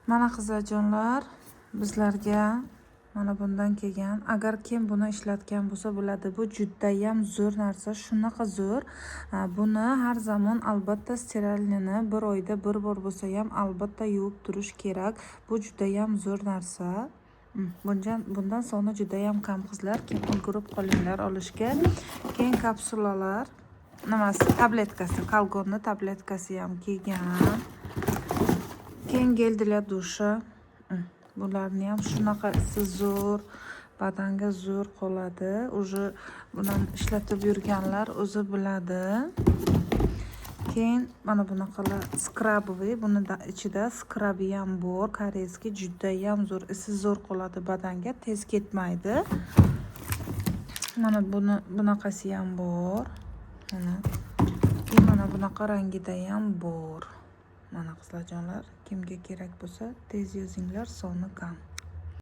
Mana qizlarjonlar, bizlarga mana bundan kelgan. Agar kim buni ishlatgan bo'lsa biladi, bu juda ham zo'r narsa, shunaqa zo'r. Buni har zamon albatta steralini bir oyda bir bor bo'lsa ham albatta yuvib turish kerak. Bu juda ham zo'r narsa. Bundan soni juda ham kam qizlar, kim ulgurib qolinglar olishga. Keyin kapsulalar, nimasi, tabletkasi, Kalgonni tabletkasi ham kelgan. Keyin geldilar dusha. Bularni ham shunaqasi zo'r, badanga zo'r qoladi. Уже bilan ishlatib yurganlar o'zi biladi. Keyin mana bunaqalar skrabli, buni ichida skrabi ham bor, koreyskiy, juda ham zo'r, isi zo'r qoladi badanga, tez ketmaydi. Mana bunaqasi ham bor. Mana bunaqa rangida ham bor. Mana qizlarjonlar, kimga kerak bo'lsa tez yozinglar, soni kam.